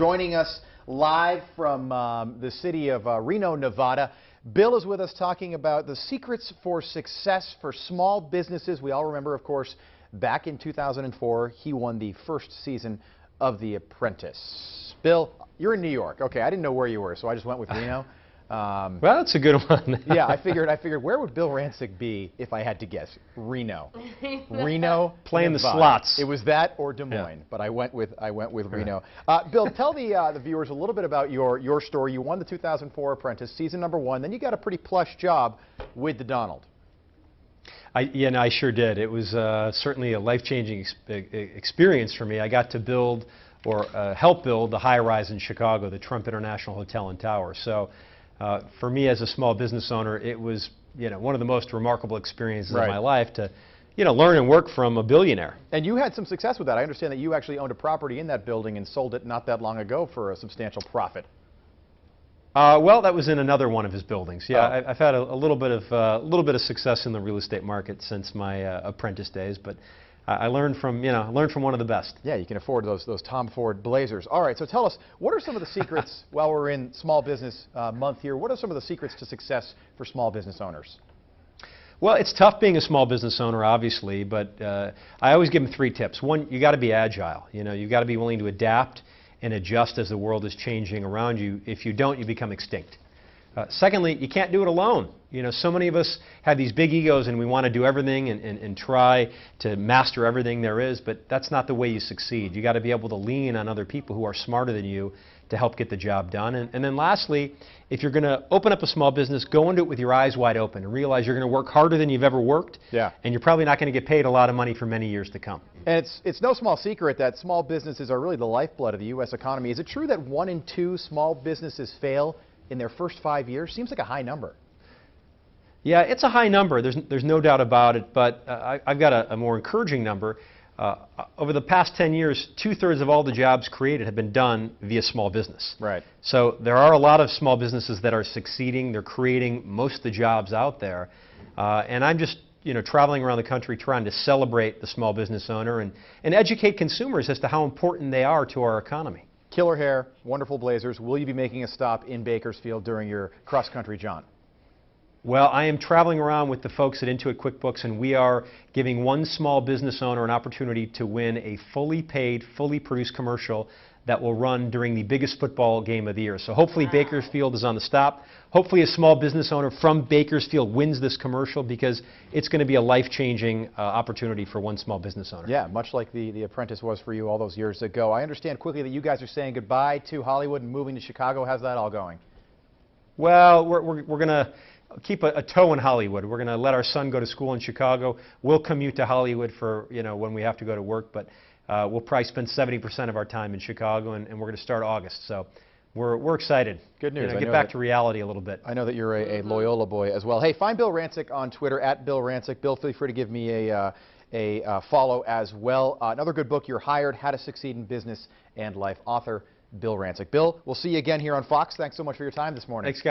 Joining us live from the city of Reno, Nevada. Bill is with us talking about the secrets for success for small businesses. We all remember, of course, back in 2004, he won the first season of The Apprentice. Bill, you're in New York. Okay, I didn't know where you were, so I just went with Reno. Well, that's a good one. Yeah, I figured where would Bill Rancic be if I had to guess? Reno. Reno, playing Nevada. the slots. It was that or Des Moines, but I went with Reno. Bill, tell the viewers a little bit about your story. You won the 2004 Apprentice, season #1. Then you got a pretty plush job with the Donald. I sure did. It was certainly a life-changing experience for me. I got to build or help build the high-rise in Chicago, the Trump International Hotel and Tower. So for me as a small business owner, it was one of the most remarkable experiences of my life to learn and work from a billionaire. And you had some success with that. I understand that you actually owned a property in that building and sold it not that long ago for a substantial profit. Well, that was in another one of his buildings. Yeah, I've had a little bit of success in the real estate market since my apprentice days, but I learned from one of the best. Yeah, you can afford those Tom Ford Blazers. All right, so tell us, what are some of the secrets while we're in Small Business Month here? What are some of the secrets to success for small business owners? Well, it's tough being a small business owner, obviously, but I always give them 3 tips. One, you got to be agile. You've got to be willing to adapt and adjust as the world is changing around you. If you don't, you become extinct. Secondly, you can't do it alone. So many of us have these big egos and we want to do everything and try to master everything there is, but that's not the way you succeed. You got to be able to lean on other people who are smarter than you to help get the job done. And then lastly, if you're going to open up a small business, go into it with your eyes wide open and realize you're going to work harder than you've ever worked. Yeah. And you're probably not going to get paid a lot of money for many years to come. And it's no small secret that small businesses are really the lifeblood of the U.S. economy. Is it true that 1 in 2 small businesses fail in their first 5 years? Seems like a high number. Yeah, it's a high number. There's no doubt about it, but I've got a more encouraging number. Over the past 10 years, 2/3 of all the jobs created have been done via small business. Right. So there are a lot of small businesses that are succeeding. They're creating most of the jobs out there. And I'm just traveling around the country trying to celebrate the small business owner and educate consumers as to how important they are to our economy. Killer hair, wonderful blazers. Will you be making a stop in Bakersfield during your cross-country jaunt? Well, I am traveling around with the folks at Intuit QuickBooks, and we are giving one small business owner an opportunity to win a fully paid, fully produced commercial that will run during the biggest football game of the year. So hopefully Bakersfield is on the stop. Hopefully a small business owner from Bakersfield wins this commercial because it's going to be a life-changing opportunity for one small business owner. Yeah, much like the Apprentice was for you all those years ago. I understand quickly that you guys are saying goodbye to Hollywood and moving to Chicago. How's that all going? Well, we're going to keep a toe in Hollywood. We're going to let our son go to school in Chicago. We'll commute to Hollywood for when we have to go to work, but we'll probably spend 70% of our time in Chicago, and we're going to start August. So we're excited. Good news. Get back to reality a little bit. I know that you're a Loyola boy as well. Hey, find Bill Rancic on Twitter @BillRancic. Bill, feel free to give me a follow as well. Another good book, You're Hired: How to Succeed in Business and Life. Author Bill Rancic. Bill, we'll see you again here on Fox. Thanks so much for your time this morning. Thanks, guys.